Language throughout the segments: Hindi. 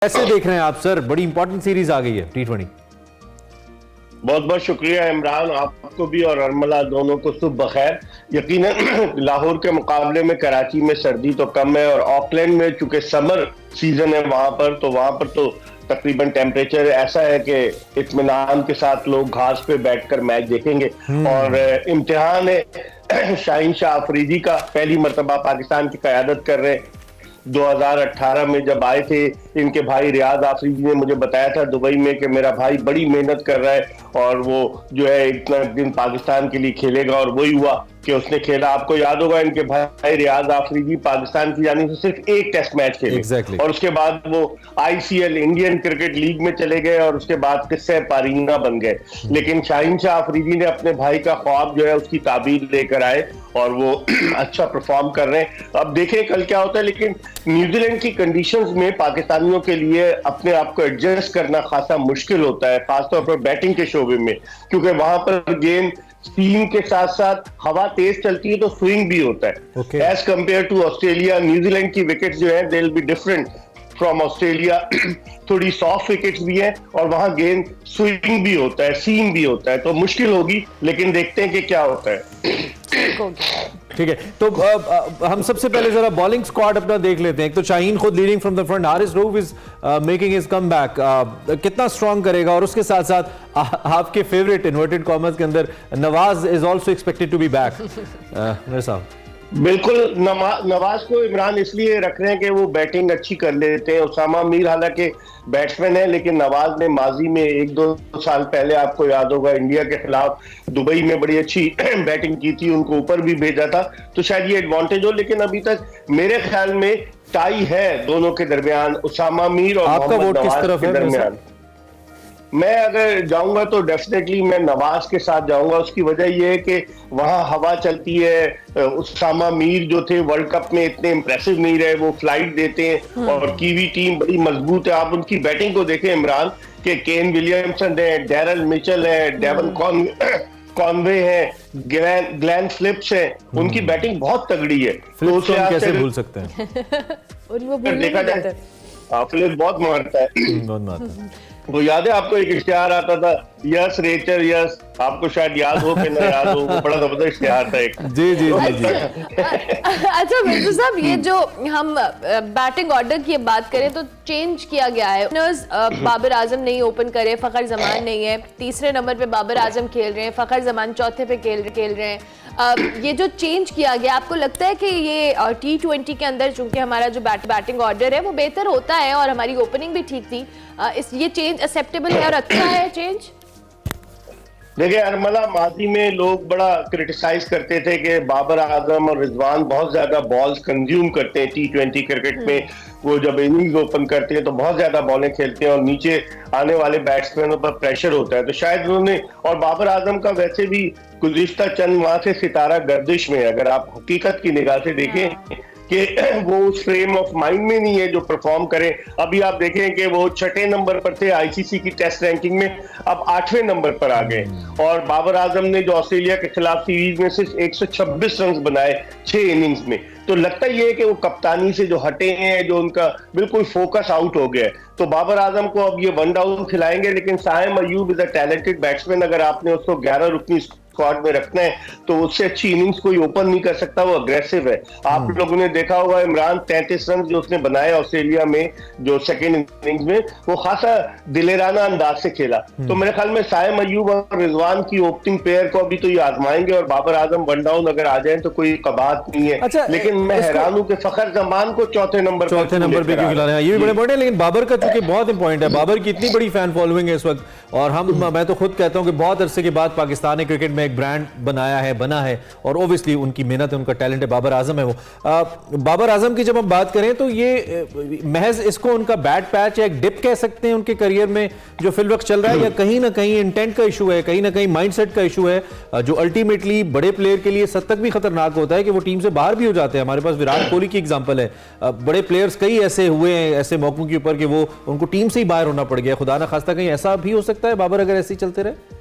कैसे देख रहे हैं आप सर? बड़ी इंपॉर्टेंट सीरीज आ गई है T20। बहुत बहुत शुक्रिया इमरान, आपको भी और अरमला दोनों को सुबह बखैर। यकीनन लाहौर के मुकाबले में कराची में सर्दी तो कम है और ऑकलैंड में चूंकि समर सीजन है वहां पर तो तकरीबन टेम्परेचर ऐसा है कि इत्मीनान के साथ लोग घास पे बैठकर मैच देखेंगे। और इम्तिहान है शाहीन शाह अफरीदी का, पहली मरतबा पाकिस्तान की क़यादत कर रहे हैं। 2018 में जब आए थे इनके भाई रियाज आफरीदी ने मुझे बताया था दुबई में कि मेरा भाई बड़ी मेहनत कर रहा है और वो जो है इतना दिन पाकिस्तान के लिए खेलेगा, और वही हुआ कि उसने खेला। आपको याद होगा इनके भाई रियाज आफरीदी पाकिस्तान की जानिब से सिर्फ एक टेस्ट मैच खेले और उसके बाद वो ICL इंडियन क्रिकेट लीग में चले गए और उसके बाद किस्से पारीना बन गए। लेकिन शाहीन शाह अफरीदी ने अपने भाई का ख्वाब जो है उसकी ताबीर लेकर आए और वो अच्छा परफॉर्म कर रहे हैं। अब देखें कल क्या होता है। लेकिन न्यूजीलैंड की कंडीशंस में पाकिस्तानियों के लिए अपने आप को एडजस्ट करना खासा मुश्किल होता है, खासतौर पर बैटिंग के शोबे में, क्योंकि वहां पर गेंद स्पीन के साथ साथ हवा तेज चलती है तो स्विंग भी होता है। As compare to Australia, New Zealand की विकेट्स जो है they will be different from Australia. थोड़ी सॉफ्ट विकेट्स भी है और वहां गेंद स्विंग भी होता है, सीम भी होता है, तो मुश्किल होगी। लेकिन देखते हैं कि क्या होता है। ठीक है, तो हम सबसे पहले जरा बॉलिंग स्क्वाड अपना देख लेते हैं। एक तो शाहीन खुद leading from the front, Haris Rauf is making his comeback, कितना स्ट्रांग करेगा? और उसके साथ साथ आपके फेवरेट इन्वर्टेड कॉमर्स के अंदर Nawaz is also expected to be back. मेरे साहब बिल्कुल, नवाज को इमरान इसलिए रख रहे हैं कि वो बैटिंग अच्छी कर लेते हैं। उसामा मीर हालांकि बैट्समैन है, लेकिन नवाज ने माजी में 1-2 साल पहले आपको याद होगा इंडिया के खिलाफ दुबई में बड़ी अच्छी बैटिंग की थी, उनको ऊपर भी भेजा था, तो शायद ये एडवांटेज हो। लेकिन अभी तक मेरे ख्याल में टाई है दोनों के दरमियान, उसामा मीर और मोहम्मद नवाज के दरमियान। मैं अगर जाऊंगा तो डेफिनेटली मैं नवाज के साथ जाऊंगा। उसकी वजह यह है कि वहां हवा चलती है। उसामा मीर जो थे वर्ल्ड कप में इतने इंप्रेसिव नहीं रहे, वो फ्लाइट देते हैं और कीवी टीम बड़ी मजबूत है। आप उनकी बैटिंग को देखें इमरान के केन विलियमसन है, डैरल मिचेल है, डेवन कॉनवे है, ग्लेन फिलिप्स है, उनकी बैटिंग बहुत तगड़ी है। तो उसे कैसे भूल सकते हैं? देखा जाए फिलिप्स बहुत मारता है। वो याद है आपको एक इश्तिहार आता था, यस रेचल यस, आपको शायद याद हो कि ना याद हो, वो बड़ा जबरदस्त इश्तिहार था एक। जी जी जी जी। अच्छा मिर्जा साहब, ये जो हम बैटिंग ऑर्डर की बात करें तो चेंज किया गया है। बाबर आजम नहीं ओपन करे, फखर जमान नहीं है, तीसरे नंबर पे बाबर आजम खेल रहे हैं, फखर जमान चौथे पे खेल रहे हैं। ये जो चेंज किया गया, आपको लगता है कि ये T20 के अंदर चूंकि हमारा जो बैटिंग ऑर्डर है वो बेहतर होता है और हमारी ओपनिंग भी ठीक थी, ये चेंज एक्सेप्टेबल है और अच्छा है चेंज? देखिए अरमला, माजी में लोग बड़ा क्रिटिसाइज करते थे कि बाबर आजम और रिजवान बहुत ज्यादा बॉल्स कंज्यूम करते हैं T20 क्रिकेट में। वो जब इनिंग्स ओपन करते हैं तो बहुत ज्यादा बॉलें खेलते हैं और नीचे आने वाले बैट्समैनों पर प्रेशर होता है, तो शायद उन्होंने, और बाबर आजम का वैसे भी गुज़िश्ता चंद माह से सितारा गर्दिश में, अगर आप हकीकत की निगाह से देखें कि वो उस फ्रेम ऑफ माइंड में नहीं है जो परफॉर्म करें। अभी आप देखें कि वो 6ठे नंबर पर थे ICC की टेस्ट रैंकिंग में, अब 8वें नंबर पर आ गए। और बाबर आजम ने जो ऑस्ट्रेलिया के खिलाफ सीरीज में सिर्फ 126 रन बनाए 6 इनिंग्स में, तो लगता ही है कि वो कप्तानी से जो हटे हैं, जो उनका बिल्कुल फोकस आउट हो गया है। तो बाबर आजम को अब ये 1 डाउन खिलाएंगे। लेकिन Saim Ayub is a talented batsman, अगर आपने उसको 11 रुकनी स्क्वाड में रखना है तो उससे अच्छी इनिंग्स कोई ओपन नहीं कर सकता, वो अग्रेसिव है। आप लोगों ने देखा होगा इमरान, 33 रन जो उसने बनाए ऑस्ट्रेलिया में जो सेकंड इनिंग्स में, वो खासा दिलेराना अंदाज से खेला। तो मेरे ख्याल में साइम अयूब और रिजवान की ओपनिंग पेयर को अभी तो ये आजमाएंगे और बाबर आजम 1 डाउन अगर आ जाए तो कोई कबात नहीं है। अच्छा, लेकिन मैं हैरान हूं कि फखर जमान को चौथे नंबर पे क्यों खिला रहे हैं, ये भी बड़े इंपॉर्टेंट है। लेकिन बाबर का चूंकि बहुत इंपॉर्टेंट है, बाबर की इतनी बड़ी फैन फॉलोइंग है इस वक्त, और मैं तो खुद कहता हूं कि बहुत अरसे के बाद पाकिस्तानी क्रिकेट में एक ब्रांड बना है और ओब्वियसली उनकी मेहनत है, उनका टैलेंट है, बाबर आजम है वो। बाबर आजम की जब हम बात करें तो ये महज इसको उनका बैड पैच या एक डिप कह सकते हैं उनके करियर में जो फिल वक्त चल रहा है, या कहीं ना कहीं इंटेंट का इशू है, कहीं ना कहीं माइंडसेट का इशू है, जो अल्टीमेटली बड़े प्लेयर के लिए सद तक भी खतरनाक होता है कि वो टीम से बाहर भी हो जाते हैं। हमारे पास विराट कोहली की एग्जांपल है, बड़े प्लेयर्स कई ऐसे हुए हैं ऐसे मौकों के ऊपर कि वो उनको टीम से ही बाहर होना पड़ गया। खुदा ना खास्ता कहीं ऐसा भी हो सकता है बाबर अगर ऐसे ही चलते रहे?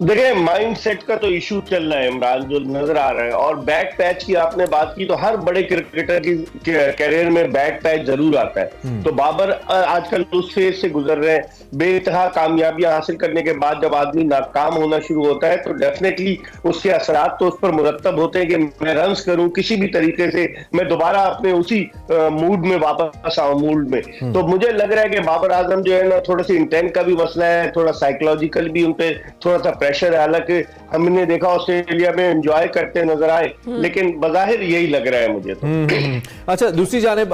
देखिए माइंडसेट का तो इशू चल रहा है इमरान, जो नजर आ रहा है। और बैक पैच की आपने बात की तो हर बड़े क्रिकेटर की कैरियर में बैक पैच जरूर आता है। तो बाबर आजकल उस फेज से गुजर रहे हैं। बेतहा कामयाबियां हासिल करने के बाद जब आदमी नाकाम होना शुरू होता है तो डेफिनेटली उसके असरात तो उस पर मुरतब होते हैं कि मैं रन्स करूं किसी भी तरीके से, मैं दोबारा अपने उसी मूड में वापस आऊं मूड में। तो मुझे लग रहा है कि बाबर आजम जो है ना, थोड़ा सी इंटेंट का भी मसला है, थोड़ा साइकोलॉजिकल भी उन पे थोड़ा सा प्रेशर है। हालांकि हमने देखा ऑस्ट्रेलिया में एंजॉय करते नजर आए, लेकिन बज़ाहिर यही लग रहा है मुझे तो। अच्छा, दूसरी जानिब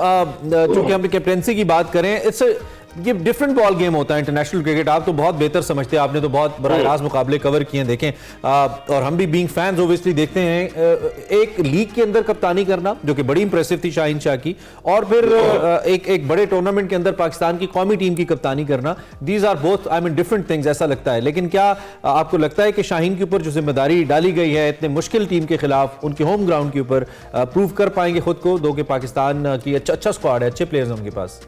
चूंकि हम कैप्टेंसी की बात करें, ये डिफरेंट बॉल गेम होता है इंटरनेशनल क्रिकेट। आप तो बहुत बेहतर समझते हैं, आपने तो बहुत बराह रास्त मुकाबले कवर किए हैं, देखें और हम भी बीइंग फैंस ओब्वियसली देखते हैं। एक लीग के अंदर कप्तानी करना जो कि बड़ी इंप्रेसिव थी शाहीन शाह की, और फिर एक बड़े टूर्नामेंट के अंदर पाकिस्तान की कौमी टीम की कप्तानी करना, these are both I mean different things, ऐसा लगता है। लेकिन क्या आपको लगता है कि शाहीन के ऊपर जो जिम्मेदारी डाली गई है इतने मुश्किल टीम के खिलाफ, उनके होम ग्राउंड के ऊपर प्रूव कर पाएंगे खुद को, दो कि पाकिस्तान की अच्छा स्क्वाड है, अच्छे प्लेयर्स हैं उनके पास?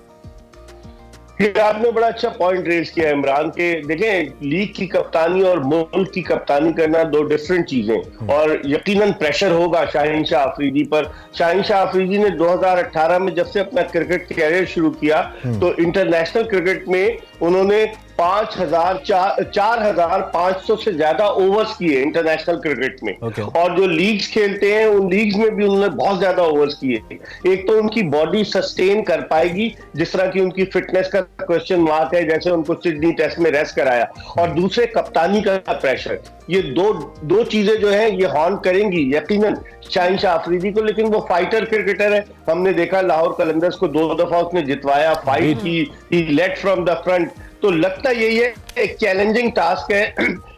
आपने बड़ा अच्छा पॉइंट रेज किया इमरान के। देखें, लीग की कप्तानी और मुल्क की कप्तानी करना दो डिफरेंट चीजें, और यकीनन प्रेशर होगा शाहीन शाह अफरीदी पर। शाहीन शाह अफरीदी ने 2018 में जब से अपना क्रिकेट कैरियर शुरू किया तो इंटरनेशनल क्रिकेट में उन्होंने 4,500 से ज्यादा ओवर्स किए इंटरनेशनल क्रिकेट में। और जो लीग्स खेलते हैं उन लीग्स में भी उन्होंने बहुत ज्यादा ओवर्स किए। एक तो उनकी बॉडी सस्टेन कर पाएगी, जिस तरह की उनकी फिटनेस का क्वेश्चन मार्क है, जैसे उनको सिडनी टेस्ट में रेस्ट कराया, और दूसरे कप्तानी का प्रेशर। ये दो चीजें जो है ये हॉर्न करेंगी यकीनन शाहीन शाह अफरीदी को। लेकिन वो फाइटर क्रिकेटर है, हमने देखा लाहौर कलंदर्स को 2 दफा उसने जितवाया, फाइट की, ही लेड फ्रॉम द फ्रंट। तो लगता यही है एक चैलेंजिंग टास्क है।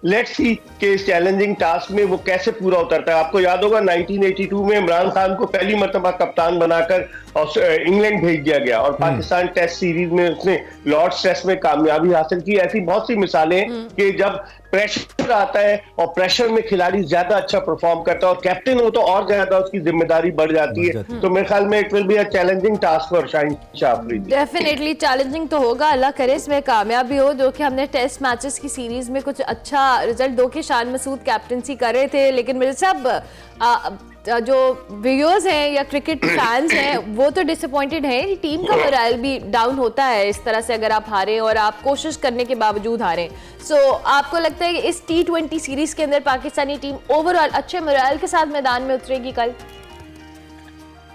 लेट्स सी कि इस चैलेंजिंग टास्क में वो कैसे पूरा उतरता है। आपको याद होगा 1982 में इमरान खान को पहली मर्तबा कप्तान बनाकर इंग्लैंड भेज दिया गया, और पाकिस्तान टेस्ट सीरीज में उसने लॉर्ड्स टेस्ट में कामयाबी हासिल की। ऐसी बहुत सी मिसालें हैं कि जब प्रेशर आता है और प्रेशर में खिलाड़ी ज्यादा अच्छा परफॉर्म करता है और कैप्टन हो तो और ज्यादा उसकी जिम्मेदारी बढ़ जाती है। तो मेरे ख्याल में it will be a challenging task for Shaheen Shah Afridi. Definitely challenging तो होगा, अल्लाह करे इसमें कामयाबी हो। जो कि हमने टेस्ट मैचेस की सीरीज में कुछ अच्छा रिजल्ट दो के शान मसूद कैप्टनसी कर रहे थे, लेकिन मेरे सब जो व्यूअर्स हैं या क्रिकेट फैंस हैं वो तो डिसअपॉइंटेड हैं। टीम का मोरल भी डाउन होता है इस तरह से, अगर आप हारे और आप कोशिश करने के बावजूद हारें। सो आपको लगता है कि इस T20 सीरीज के अंदर पाकिस्तानी टीम ओवरऑल अच्छे मोरल के साथ मैदान में उतरेगी कल?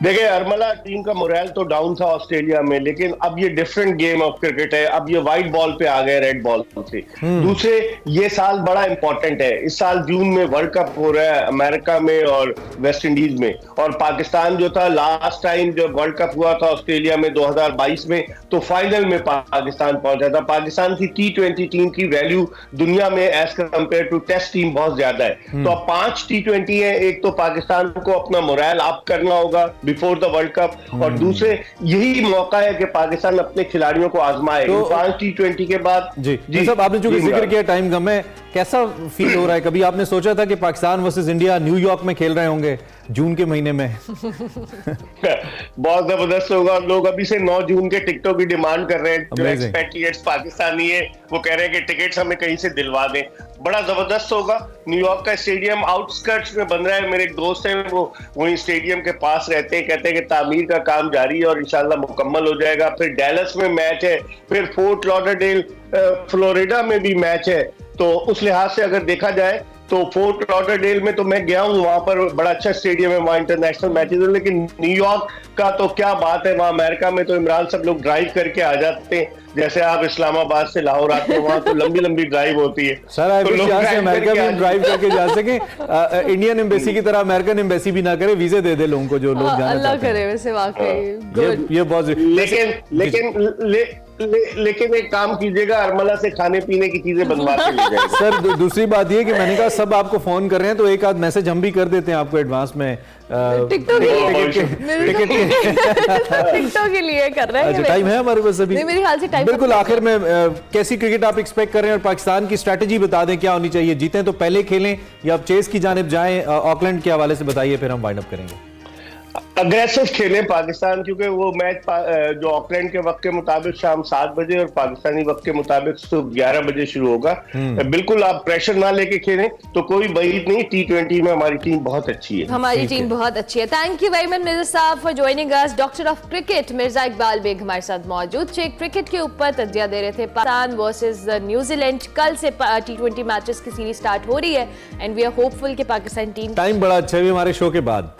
देखिए अरमला, टीम का मोरल तो डाउन था ऑस्ट्रेलिया में, लेकिन अब ये डिफरेंट गेम ऑफ क्रिकेट है। अब ये व्हाइट बॉल पे आ गए रेड बॉल से। दूसरे, ये साल बड़ा इंपॉर्टेंट है। इस साल जून में वर्ल्ड कप हो रहा है अमेरिका में और वेस्ट इंडीज में, और पाकिस्तान जो था लास्ट टाइम जब वर्ल्ड कप हुआ था ऑस्ट्रेलिया में 2022 में, तो फाइनल में पाकिस्तान पहुंचा था। पाकिस्तान की T20 टीम की वैल्यू दुनिया में as compare to test team बहुत ज्यादा है। तो अब 5 T20 है, एक तो पाकिस्तान को अपना मोरल अप करना होगा बिफोर द वर्ल्ड कप, और दूसरे यही मौका है कि पाकिस्तान अपने खिलाड़ियों को आजमाए। तो 5 T20 के बाद जी सब आपने जो जिक्र किया टाइम कम है, कैसा फील हो रहा है? कभी आपने सोचा था कि पाकिस्तान वर्सेस इंडिया न्यूयॉर्क में खेल रहे होंगे जून के महीने में? बहुत जबरदस्त होगा। लोग अभी से 9 जून के टिकटों की डिमांड कर रहे हैं। जो एक्सपेट्रिएट्स पाकिस्तानी है वो कह रहे हैं कि टिकट्स हमें कहीं से दिलवा दें। बड़ा जबरदस्त होगा। न्यूयॉर्क का स्टेडियम आउटस्कर्ट्स में बन रहा है। मेरे एक दोस्त हैं वो वहीं स्टेडियम के पास रहते हैं, कहते हैं कि तामीर का काम जारी है और इंशाल्लाह मुकम्मल हो जाएगा। फिर डैलस में मैच है, फिर फोर्ट लॉडरडेल फ्लोरिडा में भी मैच है। तो उस लिहाज से अगर देखा जाए तो फोर्ट लॉडरडेल में तो मैं गया हूँ, वहां पर बड़ा अच्छा स्टेडियम है, वहां इंटरनेशनल मैचेस है। लेकिन न्यूयॉर्क का तो क्या बात है, वहां अमेरिका में तो इमरान सब लोग ड्राइव करके आ जाते हैं। जैसे आप इस्लामाबाद से लाहौर आते हैं, वहां तो लंबी लंबी ड्राइव होती है। सर यहाँ से अमेरिका में ड्राइव करके जा सके। इंडियन एम्बेसी की तरह अमेरिकन एम्बेसी भी ना करे, वीजे दे दे लोगों को जो लोग जाना अल्लाह करे। वैसे वाकई ये बहुत लेकिन एक काम कीजिएगा, अरमला से खाने पीने की चीजें बनवा के ले जाइएगा। सर दूसरी बात ये कि मैंने कहा सब आपको फोन कर रहे हैं तो एक आध मैसेज हम भी कर देते हैं आपको एडवांस में। टिकटोक के लिए कर रहे हैं। अच्छा, टाइम है हमारे पास अभी? मेरे ख्याल से टाइम बिल्कुल आखिर में कैसी क्रिकेट आप एक्सपेक्ट कर रहे हैं और पाकिस्तान की स्ट्रेटेजी बता दें क्या होनी चाहिए? जीतें तो पहले खेलें या आप चेस की जानिब जाएं? ऑकलैंड के हवाले से बताइए, फिर हम वाइंड अप करेंगे। अग्रेसिव खेले पाकिस्तान, क्योंकि वो मैच जो ऑकलैंड के वक्त के मुताबिक शाम 7 बजे और पाकिस्तानी वक्त के मुताबिक सुबह 11 बजे शुरू होगा। बिल्कुल आप प्रेशर ना लेके खेलें तो कोई बईद नहीं, T20 में हमारी टीम बहुत अच्छी है। हमारी टीम बहुत अच्छी है। Thank you very much Mirza sahab for joining us. Doctor of cricket Mirza Iqbal Baig हमारे साथ मौजूद थे, क्रिकेट के ऊपर तज्जिया दे रहे थे। पाकिस्तान वर्सेस न्यूजीलैंड, कल से T20 मैचेस की सीरीज स्टार्ट हो रही है एंड वी आर होपफुल कि पाकिस्तान टीम टाइम बड़ा अच्छा है भी हमारे शो के बाद।